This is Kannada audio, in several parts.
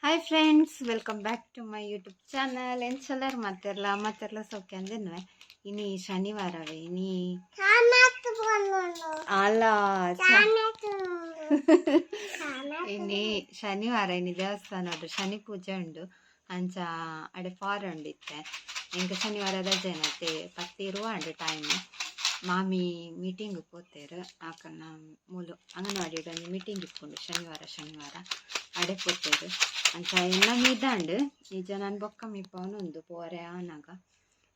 Hi friends, welcome back to my YouTube channel. ಎಂಚಲರ್ ಮತ್ತೆಲ್ಲ ಸೌಖ್ಯ ಅಂದೇನ್ವೆ ಇನಿ ಶನಿವಾರವೇ ಇನಿ ಅಲ್ಲ ಇನಿ ಶನಿವಾರ ಇನಿ ದೇವಸ್ಥಾನ ಉಂಟು, ಶನಿ ಪೂಜೆ ಉಂಡು ಅಂಚ ಅಡೆ ಫಾರ್ ಉಂಡಿತ್ತೆ ಎಂಕ ಶನಿವಾರ ರಜೆ ಏನತ್ತೆ ಪತ್ತಿರುವ ಉಂಡು ಟೈಮ್ ಮಾಮಿ ಮೀಟಿಂಗ್ ಪೋತೇರು ಆಕನ ಮೂಲು ಅಂಗನವಾಡಿ ಒಂದು ಮೀಟಿಂಗ್ ಇಟ್ಕೊಂಡು ಶನಿವಾರ ಅಡೆ ಪೋತೇರು ಅಂತ ಎಲ್ಲ ಮೀದಾಂಡು ನಿಜ ನಾನು ಬೊಕ್ಕ ಮೀಪವನೊಂದು ಪೋರೆ ಆನಾಗ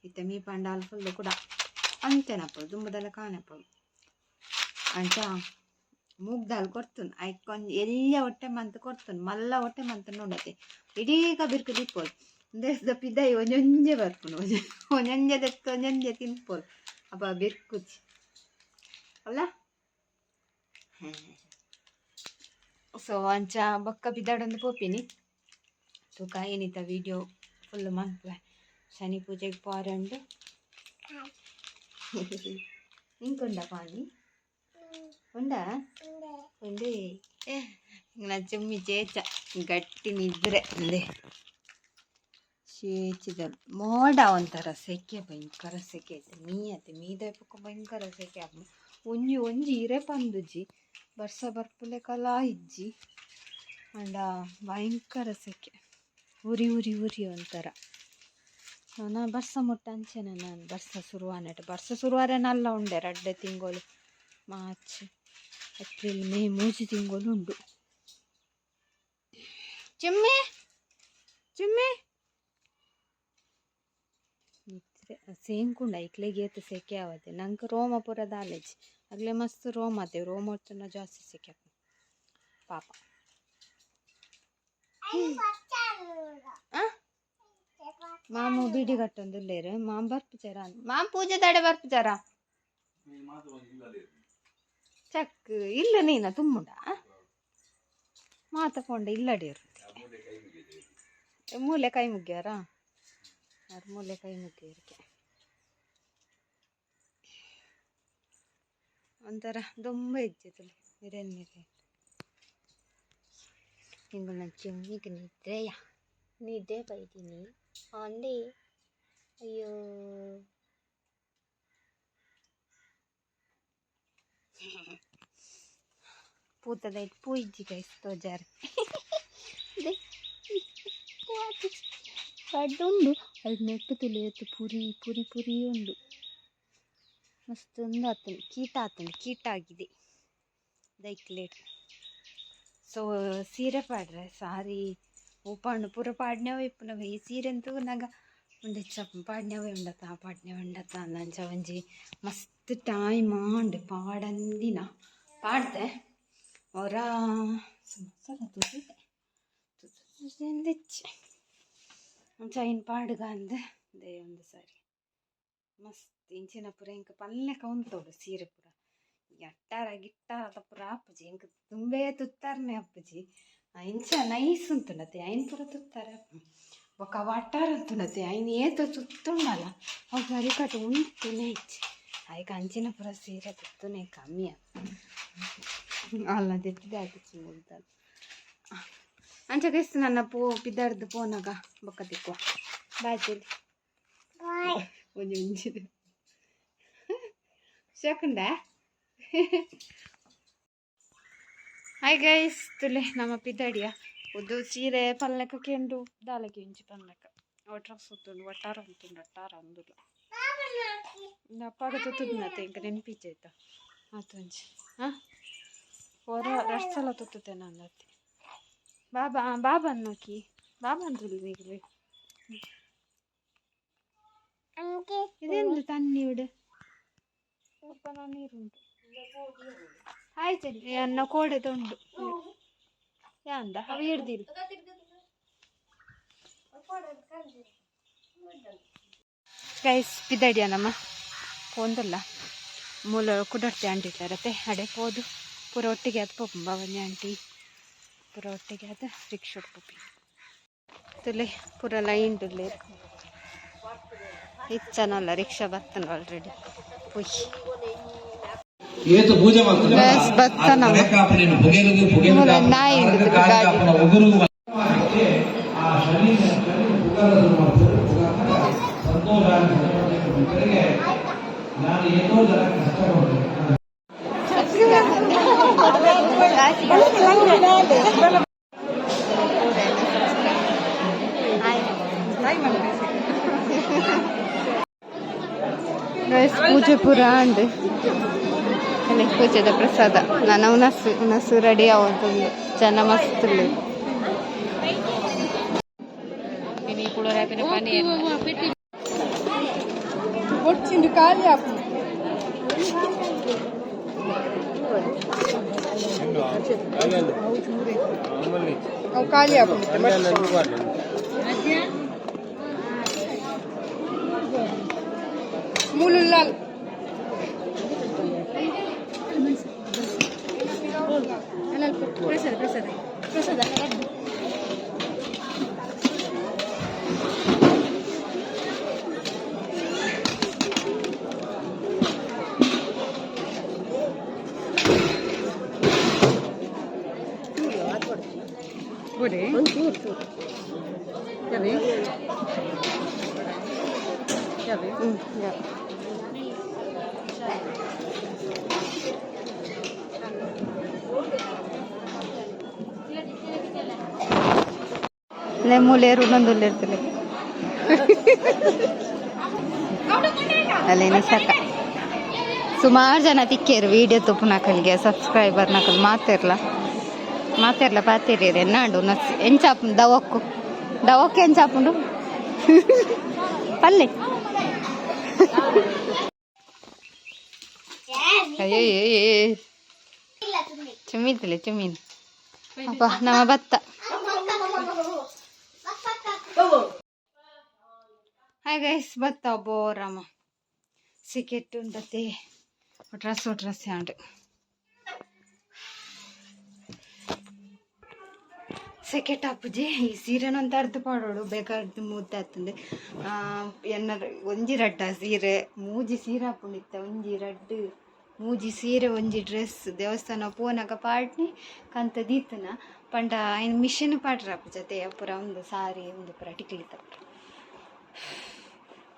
ಇತ್ತೆ ಮೀಪಂಡಾಲ್ ಫುಲ್ಲು ಕೂಡ ಅಂತೆನಪ್ಪಳು ದುಂಬದಲ್ಲ ಕಾಣಪ್ಪಳು ಅಂಚ ಮೂಗ್ದಾಲ್ ಕೊಡ್ತುನು ಐಕೊಂದು ಎಲ್ಲ ಹೊಟ್ಟೆ ಮಂತ್ ಕೊಡ್ತುನು ಮಲ್ಲ ಹೊಟ್ಟೆ ಮಂತ್ ನೋಡತ್ತೆ ಇಡೀ ಕಬಿರ್ಕು ದಿಪ್ಪೋಳು ದೇಶದ ಪಿದ್ದಾಯಿ ಒಂಜೊಂಜೆ ಬರ್ಪುನು ಒಂಜೊಂಜೆ ತೆತ್ತು ಒಂಜೊಂಜೆ ತಿನ್ಪೋಳು ಅಪ್ಪ ಬಿರ್ಕುಚ್ಚಿ ಅಲ್ಲ. ಸೊ ಅಂಚ ಬೊಕ್ಕ ಬಿದ್ದಾಡೊಂದು ಪೋಪಿನಿ ತೂಕ ಏನಿತ್ತ ವಿಡಿಯೋ ಫುಲ್ ಮನ್ಪುವೆ ಶನಿ ಪೂಜೆಗೆ ಪಾರ ಉಂಡು ಇಂಕುಂಡ ಪಾನಿ ಉಂಡ ಉಂಡು ಇಂಗ್ಲ ಚುಮ್ಮಿ ಚೇಚ ಗಟ್ಟಿ ನಿದ್ರೆ ಅಂದೆ ಚೇಚಿದಳು ಮೋಡ ಒಂಥರ ಸೆಕೆ ಭಯಂಕರ ಸೆಕೆ ಐತೆ ಮೀದೆ ಪಕ್ಕ ಭಯಂಕರ ಸೆಕೆ ಆಗ ಒಂಜಿ ಇರೆ ಪಂದುಜಿ ಬರ್ಸ ಬರ್ಪುಲೆ ಕಲಾ ಇಜ್ಜಿ ಅಂಡ ಭಯಂಕರ ಸೆಕೆ ಉರಿ ಒಂಥರ ನಾನು ಬರ್ಸ ಮುಟ್ಟ ಅಂಚೆನೆ ನಾನು ಬರ್ಸ ಶುರುವಾರೆ ನಲ್ಲ ಉಂಡೆ 2 ತಿಂಗಳು ಮಾರ್ಚ್ ಏಪ್ರಿಲ್ ಮೇ 3 ತಿಂಗಳು ಉಂಡು. ಚಿಮ್ಮಿ ಸೇಂಕುಂಡ ಐಕ್ಲೆಗೆ ಏತು ಸೆಕೆ ಆವತ್ತೆ ನಂಗೆ ರೋಮಪುರದ ಆಲೇಜ್ ಅಗ್ಲೆ ಮಸ್ತ್ ರೋಮ್ ಆತೇವೆ ರೋಮ್ ಹೊತ್ತನ ಜಾಸ್ತಿ ಸೆಕೆ ಪಾಪ. ಮಾಮು ಬೀಡಿ ಕಟ್ಟೊಂದು ಇಲ್ಲೇರು ಮಾಮ್ ಬರ್ಪುಚಾರ ಮಾಮ್ ಪೂಜೆ ತಡೆ ಬರ್ಪುಚಾರ ಚಕ್ ಇಲ್ಲ ನೀನ ತುಂಬುಂಡ ಮಾತಕೊಂಡ ಇಲ್ಲಡೇರು ಮೂಲೆ ಕೈ ಮುಗ್ಗ್ಯಾರ ಮೂಲೆ ಕೈ ಮುಗ್ಗ್ಯಾರಿಗೆ ಒಂಥರ ದೊಂಬ ಇಜ್ಜತಲ್ಲಿ ನಿರೆ ಹಿಂಗೆ ನನ್ನ ಚಿಮ್ಮಿಗೆ ನಿದ್ದೆ ಬೈತೀನಿ ಅಂದೆ ಅಯ್ಯೋ ಪೂತದ ಇಟ್ಟು ಪೂ ಇಜ್ಜಿ ಕೈಸ್ ತೋಜಾರ ಕಡ್ಡುಂಡು ಅದು ನೆಟ್ಟು ತುಳಿಯತ್ತು ಪುರಿ ಉಂಡು ಮಸ್ತ್ ಒಂದು ಆತನು ಕೀಟ ಆಗಿದೆ ದೈಕ್ಲೇಟ್. ಸೊ ಸೀರೆ ಪಾಡ್ರೆ ಸಾರಿ ಉಪ್ಪಣ್ಣು ಪೂರ ಪಾಡ್ನವೇ ಇಪ್ಪುನವೆ ಈ ಸೀರೆ ಅಂತೂ ನಾಗ ಉಂಡೆಚ್ಚ ಪಾಡ್ನವೇ ಉಂಡತ್ತ ಅಂದಂಚ ಒಂಜಿ ಮಸ್ತ್ ಟೈಮ್ ಮಾಂಡ್ ಪಾಡಂದಿನ ಪಾಡ್ದೆ ಅವರ ತುದಿಚ್ಚೆ ಚೈನ್ ಪಾಡ್ಗ ಅಂದೆ ದೇ ಒಂದು ಸಾರಿ ಮಸ್ತ್ ಇಂಚಿನ ಪುರ ಇಂಕ ಪಲ್ಲೆಕ ಉಂತೋಡು ಸೀರೆ ಪುರ ಎಟ್ಟಾರ ಗಿಟ್ಟಾರ ಪುರ ಅಪ್ಪಜಿ ಇಂಕ ತುಂಬೇ ತುತ್ತಾರನೆ ಅಪ್ಪಜಿ ಇಂಚ ನೈಸ್ ಉಂತುಂಡತೆ ಐನ್ ಪುರ ತುತ್ತಾರ ಬೊಕ್ಕ ವಟ್ಟಾರ ಉಂತುಂಡತೆ ಐನ್ ಏತು ತುತ್ತುಂಡಲ್ಲ ಅವು ಗರಿಕಟ್ಟು ಉಂಟುನೇ ಇಚ್ಚಿ ಐಕ ಅಂಚಿನ ಪುರ ಸೀರೆ ತುತ್ತುನೇ ಕಮ್ಮಿ ಅಲ್ಲ ತೆತ್ತಿದೆ ಆಯ್ತು ಉಂಟಲ್ಲ ಅಂಚ ಕೈಸ್ತು ನನ್ನ ಬಿದ್ದಾಡ್ದು ಪೋನಾಗ ಬೊಕ್ಕ ತಿಕ್ಕುವ ಬಾಯ್ತೇಲಿ ಒಂಜಿದೆ ಶಕುಂಡ. ಹಾಯ್ ಗೈಸ್, ತುಲೆ ನಮ್ಮ ಪಿದ್ದಾಡಿಯ ಉದ್ದು ಸೀರೆ ಪಲ್ಲೆಕ ಕೆಂಡು ದಾಲಕ್ಕೆ ಇಂಚಿ ಪಲ್ಲೆಕ ಒಟ್ರ ಸುತ್ತುಂಡು ಒಟ್ಟಾರ ಉಂಟುಂಡು ಅಟ್ಟಾರ ಅಂದುಲ್ಲ ಅಪ್ಪಾಗ ತುತ್ತುನತ್ತೆ ಇಂಕ ನೆನಪಿಚ್ಚೈತ ಆತೊಂಜಿ ಹೊರ 2 ಸಲ ತುತ್ತುತ್ತೆ ನಾನು ಅತ್ತಿ ಬಾಬಾ ಅನ್ನೋಕಿ ಬಾಬಾ ಅಂತುಲಿ ನೀಗಲಿ ಇದೆಂದು ತಣ್ಣಿ ವಿಡು ಉಪ್ಪನ ನೀರುಂಟು ಆಯ್ತು ಅನ್ನ ಕೋಡೆದುಂಡು ಯಾಂದ ಅವ ಹಿಡ್ದಿರು ಗೈಸ್ ಪಿದ್ದಾಡಿಯ ನಮ್ಮ ಪೋಂದಲ್ಲ ಮೂಲ ಕುಡರ್ತೆ ಅಂಟಿಟ್ಟಾರತ್ತೆ ಅಡೆ ಪೋದು ಪೂರ ಒಟ್ಟಿಗೆ ಅದು ಪೋಪು ಬಾವನಿ ಆಂಟಿ ಪೂರ ಒಟ್ಟಿಗೆ ಅದು ರಿಕ್ಷಾ ಪೋಪಿ ತುಲೆ ಪೂರ ಲೈನ್ ತುಲೆ ಇಚ್ಚನಲ್ಲ ರಿಕ್ಷಾ ಬರ್ತನ ಆಲ್ರೆಡಿ ಪುಯ್ ಏತು ಪೂಜೆ ಮಾಡ್ತಾರೆ ಬಸ್ ಬತ್ತನ ನಾಯಿ ನಾನು ಏನೋ ಜನ ಕಷ್ಟ ಕೊಡ್ತೇನೆ. ಪೂಜೆ ಪೂರ ಅಂಡ್ ಅಲ್ಲಿ ಪೂಜೆದ ಪ್ರಸಾದ ನಾನು ಉನಸು ರೆಡಿ ಆಗೋದು ಜನ ಮಸ್ತ್ వచ్చింది ఖాళీ ఆపు ఖాళీ ఆపు మూలుల్లాల్ ప్రసాద ప్రసాద ప్రసాద ಮೂಲೇರು ನಂದೊಂದು ಇರ್ತದೆ ಅಲ್ಲೇನು ಸಾಕ ಸುಮಾರು ಜನ ತಿಕ್ಕೇರು ವಿಡಿಯೋ ತುಪ್ಪು ನಾಕಲ್ಗೆ ಸಬ್ಸ್ಕ್ರೈಬರ್ ನಾಕಲ್ ಮಾತೇರ್ಲ ಪಾತೇರಿ ಎನ್ನಾಡು ನಸ್ ಎಂಚಾಪು ದವಕ್ಕೆ ಎಂಚಾಪುಂಡು ಪಲ್ಲೆ ಅಯ್ಯೋ ಚುಮ್ಮಿತ್ತಲೆ ಚುಮ್ಮಿನ್ ಅಪ್ಪ ನಮ್ಮ ಭತ್ತ. ಹಾಯ್ ಗೈಸ್ ಭತ್ತ ಬೋರಮ್ಮ ಸಿಕೆಟ್ ಉಂಡತೆ ಒಟ್ರಸ್ ಆಂಡ್ ಸೆಕೆಟ್ ಹಾಪುಜಿ ಈ ಸೀರೆನೊಂದು ಅರ್ಧ ಪಾಡೋಡು ಬೇಕಾದ ಮುದ್ದೆ ಆಗ್ತದೆ ಎನ್ನರ ಒಂಜಿ ರಡ್ಡ ಸೀರೆ ಮೂಜಿ ಸೀರೆ ಹಾಕೊಂಡಿತ್ತ ಒಂಜಿ ರಡ್ಡು ಮೂಜಿ ಸೀರೆ ಒಂಜಿ ಡ್ರೆಸ್ ದೇವಸ್ಥಾನ ಪೋನಗ ಪಾಡ್ನಿ ಕಂತ ದೀತನ ಪಂಡ ಆಯ್ನ ಮಿಷಿನ್ ಪಾಡ್ರಪ್ಪ ಜೊತೆ ಪೂರ ಒಂದು ಸಾರಿ ಒಂದು ಪೂರ ಟಿಕ್ಲಿತ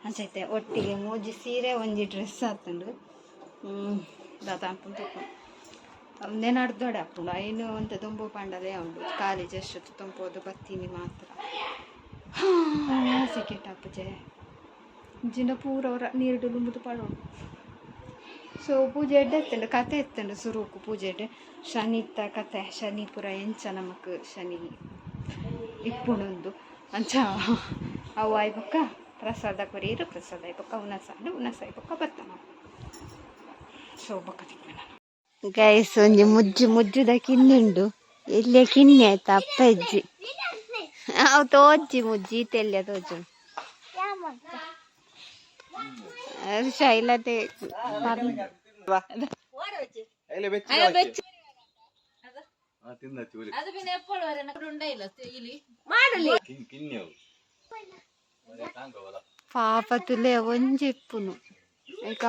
ಅನ್ಸೈತೆ ಒಟ್ಟಿಗೆ ಮೂಜಿ ಸೀರೆ ಒಂಜಿ ಡ್ರೆಸ್ ಹಾಕೊಂಡು ದಾತಾಂಪು ಒಂದೇನು ಅರ್ಧೋಡೆ ಹಾಕೊಂಡು ಐನು ಅಂತ ತುಂಬು ಪಂಡದೇ ಉಂಡು ಖಾಲಿ ಜಸ್ಟ್ ತುಂಬೋದು ಬತ್ತೀನಿ ಮಾತ್ರ ಸಿಕೆಟ್ ಹಾಪುಜೆ ಜಿನ ಪೂರವರ ನೀರು ಲುಂಬುದು ಪಾಡೋಡು. ಸೊ ಪೂಜೆ ಎತ್ತಂಡು ಕತೆ ಎತ್ತಂಡು ಸುರುಕು ಪೂಜೆ ಶನಿ ಇತ್ತ ಕತೆ ಶನಿ ಪುರ ಎಂಚ ನಮಕ್ ಶನಿ ಇಪ್ಪುಣೊಂದು ಅಂಚ ಅವು ಆಯ್ಬಕ್ಕ ಪ್ರಸಾದ ಕೊರಿಯರು ಪ್ರಸಾದ ಆಯ್ಬಕ್ಕ ಉನಸ ಆಯ್ಬಕ್ಕ ಬತ್ತ ಸೊ ಬಕ್ಕ ತಿಕ್ಕ ಗೈಸ್ ಒಂಜಿ ಮುಜ್ಜುದ ಕಿನ್ನುಂಡು ಇಲ್ಲೇ ಕಿನ್ನಿ ಆಯ್ತಾ ಅಪ್ಪ ಅಜ್ಜಿ ಅವು ತೋಜ್ಜಿ ಮುಜ್ಜಿ ತೆಲ್ಯ ತೋಜು ಶೈಲತೆ ಪಾಪತುಲೆ ಒಂಜಿಪ್ಪುನು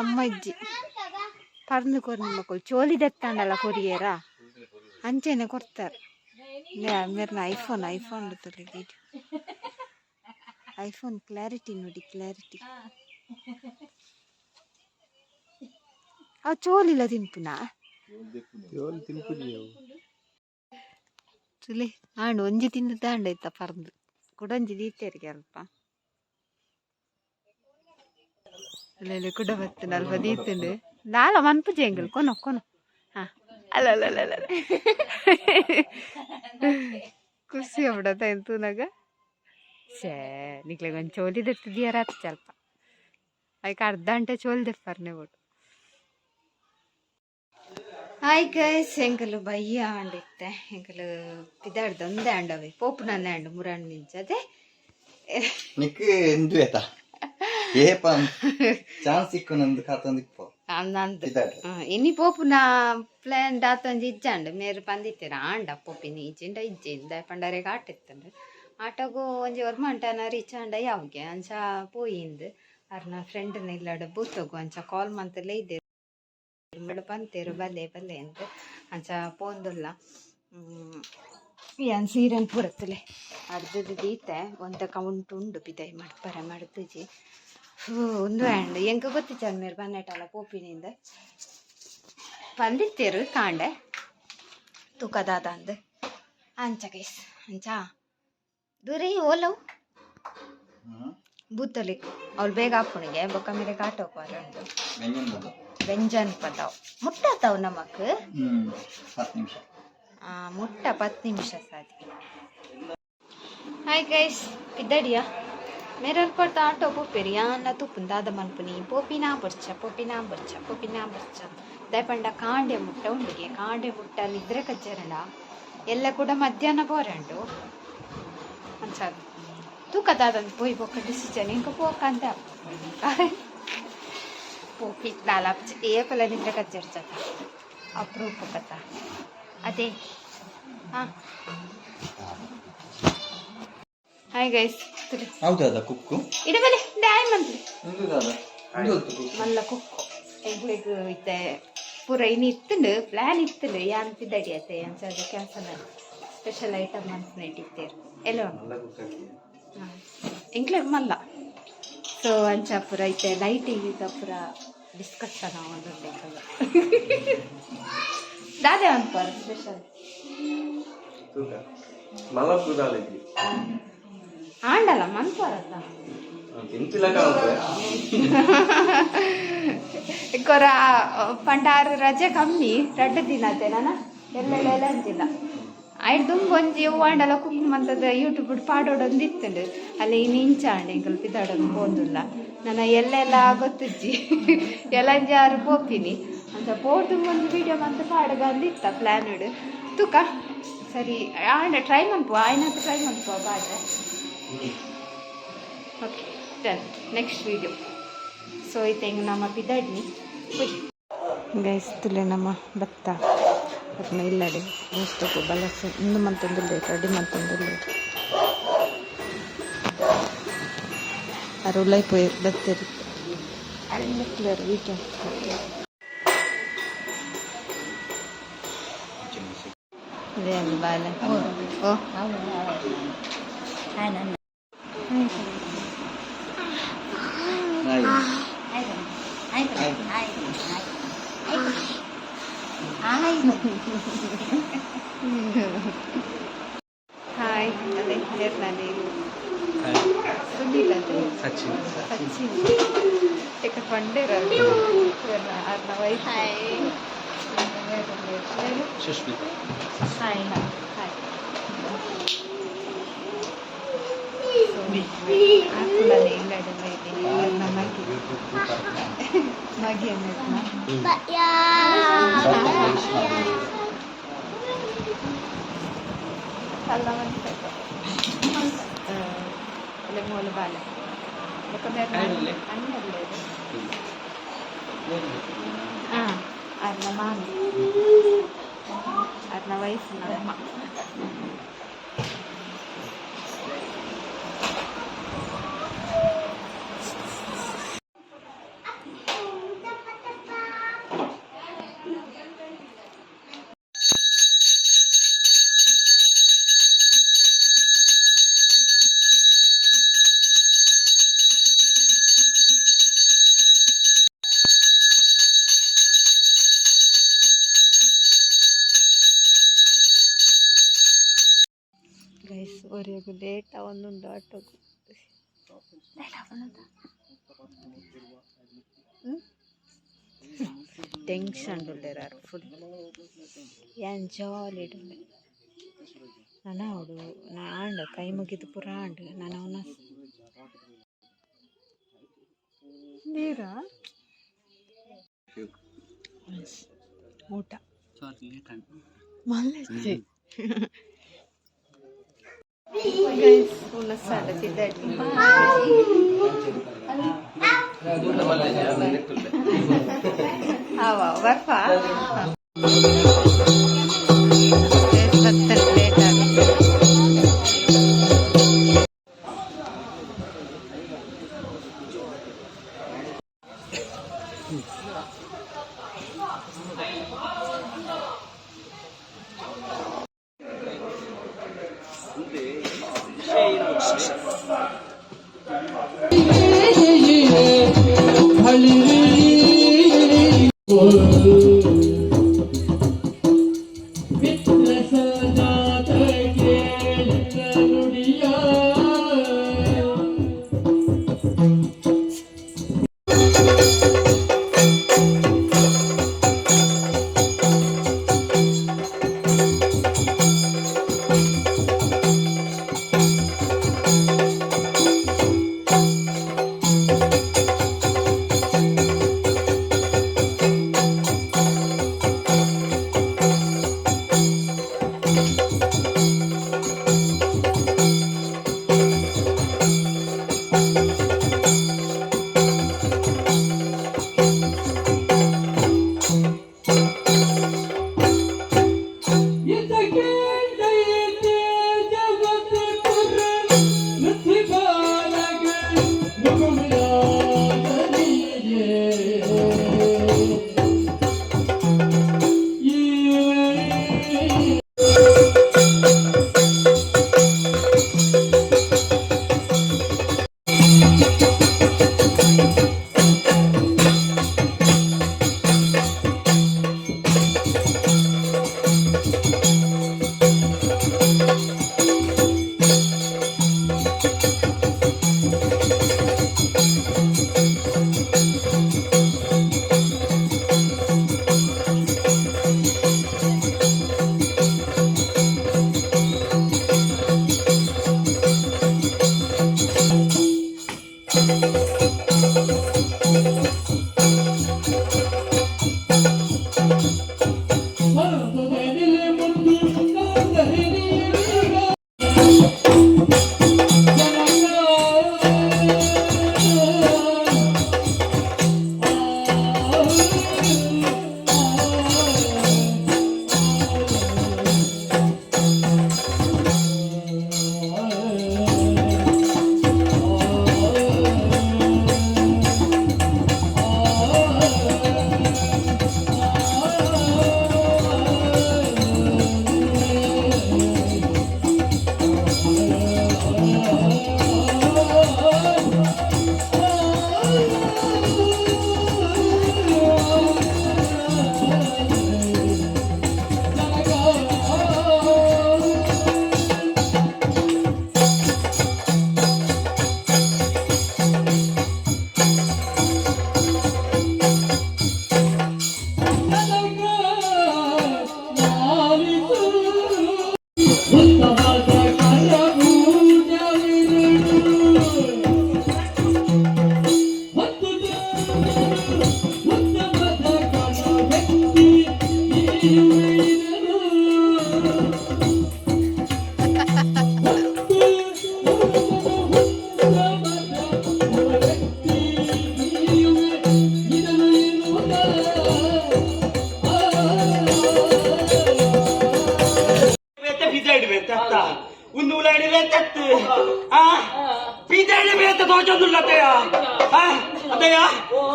ಅಮ್ಮಜ್ಜಿ ಪರ್ನು ಕೊರ್ನ ಮಕ್ಕಳು ಚೋಲಿ ದೆತ್ತಂಡಲ್ಲ ಕೊರಿಯರ ಅಂಚೆನೆ ಕೊಡ್ತಾರೆ ಮೇರ್ನ ಐಫೋನ್ ಐಫೋನ್ ಕ್ಲಾರಿಟಿ ನೋಡಿ ಕ್ಲಾರಿಟಿ ಅವು ಚೋಲಿಲ್ಲ ತಿಂಪುನಾ ತುಲೆ ಆಂಡು ಒಂಜಿ ತಿಂದು ತಾಂಡೈತ ಪರ್ದು ಕುಡಂಜಿ ದೀತೇರಿಗೆ ಅಲ್ಪ ಅಲ್ಲೆಲ್ಲ ಕುಡ ಬತ್ತನ ಅಲ್ಪ ದೀತಂಡು ನಾಳ ಮನ್ಪುಜೆ ಎಂಗಲ್ ಕೊನೊ ಹಾ ಅಲ್ಲ ಖುಷಿ ಆಗ್ಬಿಡತ್ತ ಎಂತೂನಾಗ ಶೇ ನಿಕ್ಲೆಗ ಒಂದು ಚೋಲಿ ದೆತ್ತಿದೀಯ ರಾತ್ರಿ ಸ್ವಲ್ಪ ಅದಕ್ಕೆ ಅರ್ಧ ಗಂಟೆ ಚೋಲಿ ದೆಪ್ಪರ್ನೆ ಬಿಡು. ಹಾಯ್ ಗೈಸ್ ಎಂಕಲು ಬಯ್ಯ ಆಂಡಿತ್ತೆ ಎಂಕಲು ಪಿದಾಡ್ದು ಒಂದೇ ಆಂಡವೆ ಪೋಪು ನನ್ನ ಆಂಡು ಮುರಾಂಡ್ ನಿಂಚದೆ ನಿಕ್ಕೆ ಎಂದು ಏತ ಏಪ ಚಾನ್ಸ್ ಸಿಕ್ಕು ನಂದು ಕಾತೊಂದಿಪ್ಪು ನಂದು ಇನಿ ಪೋಪುನ ಪ್ಲಾನ್ ದಾತೊಂಜಿ ಇಜ್ಜಂಡು ಮೇರು ಪಂದಿತ್ತೀರ ಆಂಡ ಪೋಪಿನಿ ಇಜ್ಜಿಂಡ ಇಜ್ಜಿಂದ ಪಂಡರೆಗೆ ಆಟ ಇತ್ತಂಡು ಆಟಗೂ ಒಂಜಿ ವರ್ಮಂಟನ ರೀಚ್ ಆಂಡ ಯಾವ್ಗೆ ಅಂಚ ಪೋಯಿಂದು ಅರ್ನ ಫ್ರೆಂಡ್ನ ಇಲ್ಲಡ ಬೂತೋಗು ಅಂಚ ಕಾಲ್ ಮಂತಲೇ ಇದ್ದೆ ಪಂತೇರು ಬಲ್ಲೆ ಅಂತ ಅಂಚ ಪೋಂದುಲ್ಲ ಏನ್ ಸೀರೆನ್ ಪೂರತ್ತಲೆ ಅರ್ಧದ ದೀತೆ ಒಂದ ಕೌಂಟ್ ಉಂಡು ಪಿದೈ ಮಡ್ಪರೆ ಮಡ್ಪುಜಿ ಒಂದು ಹ್ಯಾಂಡ್ ಎಂಕ ಗೊತ್ತಿಚ್ಚ ಮೇರು ಬನ್ನೆಟಲ್ಲ ಪೋಪಿನಿಂದ ಪಂದಿತ್ತೇರು ಕಾಂಡೆ ತೂಕದಾದ ಅಂದ್ ಅಂಚ ಕೈಸ್ ಅಂಚ ದೂರೇ ಓಲವು ಬೂತಲಿ ಅವ್ಳು ಬೇಗ ಹಾಪುಣಿಗೆ ಬೊಕ್ಕ ಮೇಲೆ ಕಾಟೋಪಾರು ವ್ಯಂಜನ ಪದಾವ್ ಮುಟ್ಟಾತಾವ್ ನಮಕ್ 10 ನಿಮಿಷ ಮುಟ್ಟ 10 ನಿಮಿಷ ಸಾಧಿ ಹಾಯ್ ಗೈಸ್ ಪಿದ್ದಡಿಯಾ ಮೇರಲ್ ಪಡ್ತ ಆಟೋ ಪೋಪೇರಿ ಅನ್ನ ತುಪ್ಪುನ್ ದಾದ ಮನ್ಪುನಿ ಪೋಪಿನಾ ಬರ್ಚ ದಯಪಂಡ ಕಾಂಡೆ ಮುಟ್ಟ ಉಂಡಿಗೆ ಕಾಂಡೆ ಮುಟ್ಟ ನಿದ್ರೆ ಕಜ್ಜರಣ ಎಲ್ಲ ಕೂಡ ಮಧ್ಯಾಹ್ನ ಬೋರಂಡು ಅನ್ಸಾದು ತೂಕ ದಾದಂದು ಪೋಯ್ ಬೊಕ್ಕ ಡಿಸಿಜನ್ ಇಂಕ ಪೋಕ ಅಂತ ಪೋಪಿ ಲಾಲ ಏಪಲ ನಿದ್ರೆ ಕಜ್ಜರ್ಚತ ಅಪ್ರೂಪ ಕಥ ಅದೇ ಹಾಂ ಹಾಯ್ ಗೈಸ್ ಹೌದಾ ಕುಕ್ಕು ಇಡಬಲೆ ಡ್ಯಾಮ್ ಮಂತ್ರಿ ಎಂದುದಾದ ಮಲ್ಲ ಕುಕ್ಕು ಎಗ್ಲಿಗ್ ಇತ್ತೆ ಪೂರ ಇನ್ನು ಇತ್ತುಂಡು ಪ್ಲಾನ್ ಇತ್ತುಂಡು ಯಾನ್ ಪಿದ್ದಡಿಯತ್ತೆ ಅಂಚದು ಕ್ಯಾನ್ಸಲ್ ಸ್ಪೆಷಲ್ ಐಟಮ್ ಅಂತ ಇಟ್ಟಿತ್ತೇರು ಎಲ್ಲ ಹಾಂ ಎಂಕ್ಲೆಗ್ ಮಲ್ಲ ಸೊ ಅಂಚ ಪೂರ ಐತೆ ಲೈಟಿಂಗ್ ಪೂರ ಡಿಸ್ಕಷನ್ ಒಂದು ದಾದೆ ಅನ್ಪಾರ ಸ್ಪೆಷಲ್ ಆಂಡಲ್ಲ ಮನ್ಪಾರಲ್ಲ ಕೊರ ಪಂಡಾರು ರಜೆ ಕಮ್ಮಿ 2 ದಿನ ಅದೇ ನಾನು ಎಲ್ಲ ಅಂತಿಲ್ಲ ಆಯ್ತು ತುಂಬ ಒಂಜಿ ಆಂಡಲ ಕುಕ್ ಮಂತದ ಯೂಟ್ಯೂಬ್ ಪಾಡೋಡೊಂದು ಇತ್ತುಂಡು ಅಲ್ಲಿ ಇಂಚಾಂಡ್ ಎಂಕಲ್ ಪಿದಾಡೋದು ಹೋದಿಲ್ಲ ನಾನು ಎಲ್ಲೆಲ್ಲ ಗೊತ್ತಜ್ಜಿ ಎಲ್ಲಂಜಾರು ಪೋಪಿನಿ ಅಂತ ಪೋರ್ದು ಒಂದು ವಿಡಿಯೋ ಮಂತ ಪಾಡಗ ಅಂದಿತ್ತ ಪ್ಲ್ಯಾನ್ ತೂಕ ಸರಿ ಆಂಡ ಟ್ರೈ ಮನ್ಪುವ ಆಯ್ನಂತ ಟ್ರೈ ಮನ್ಪುವ ಬಾಡ್ರೆ okay done next video so ಐತೆ ಹಿಂಗೆ ನಮ್ಮ ಪಿದಾಡ್ನಿ ಗೈಸ್ ತುಲೆ ನಮ್ಮ ಭತ್ತ ಅದನ್ನ ಇಲ್ಲಡೆ ಮೋಸ್ತಕು ಬಲಸು ಇಂದು ಮಂತೊಂದುಲ್ಲೆ ರೆಡಿ ಮಂತೊಂದುಲ್ಲೆ ಅರು ಉಲ್ಲೈ ಪೋಯ್ ಬತ್ತಿರುತ್ತೆ ಅಲ್ಲ ಕ್ಲಿಯರ್ ವೀಕೆಂಡ್ ಇದೇ ಒಂದು ಬಾಲೆ ಓ ಹಾಯ್ ಅದೇ ನಿರ್ನಾನಿ ಸುನಿಲ್ ಅದೇ ಸಚಿನ್ ಪಂಡೇರಲ್ಲ ಅರ್ನ ವೈಫ್ ಸುಷ್ಮಿತಾ ಹಾಯ್ ಹಾಯ್ ಆಕುಲಲ್ಲಿ ಇಲ್ಲಡೆಲ್ಲ ಇದ್ದೀನಿ ಮಗಿ ಅಲ್ಲ ಅಲ್ಲೇ ಮೂಲ ಬಾಲ ಅನ್ನಲ್ಲೇ ಹಾಂ ಅರ್ನ ಮಾಮಿ ಅರ್ನ ವಯಸ್ಸಿನ ಅಮ್ಮ ಗೈಸ್ ಒರೆಗೂ ಲೇಟ್ ಒಂದುಂಡು ಆಟೋಗು ಟೆನ್ಷನ್ ಉಳ್ಳೇರಾರು ಫುಲ್ ಏನ್ ಜಾಲಿ ಇಡಲೆ ನಾನು ಅವಡು ಆಂಡ ಕೈ ಮುಗಿದು ಪುರ ಆಂಡು ನಾನು ಅವನ ನೀರ ಊಟ ಮಲ್ಲೆಚ್ಚಿ guys una sala di daddy awa varfa es battal late agute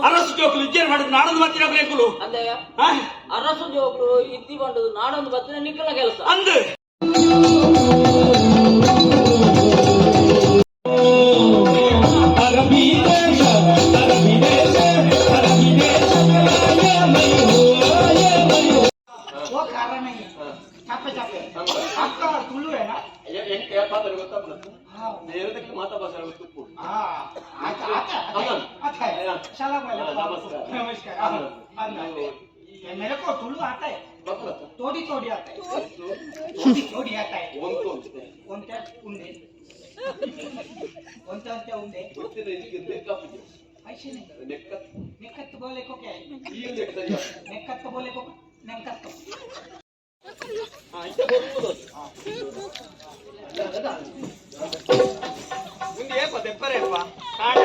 Arasu ಜೋಕುಲು ಇಜ್ಜೇರು ಮಾಡಿದ್ರು ನಾಡೊಂದು ಬತ್ತಿನ ಬೇಕು ಅಂದಯ್ಯ ಅರಸು ಜೋಕುಲು ಇದ್ದಿ ಬಂಡದು ನಾಡೊಂದು ಬತ್ತಿನ ನಿಕ್ಕಲ ಕೆಲಸ ಅಂದು मेरे को तुलू आता है तोड़ी तोड़ी आता है तोड़ी आता है कोणत्या उंडे कोणत्या उंडे ऐसे नहीं नेकत बोले को क्या है नेकत बोले को नेकत ಮುಂದೆ ಏಪ ತೆಪ್ಪರೇಪ್ಪ ಕಾಣ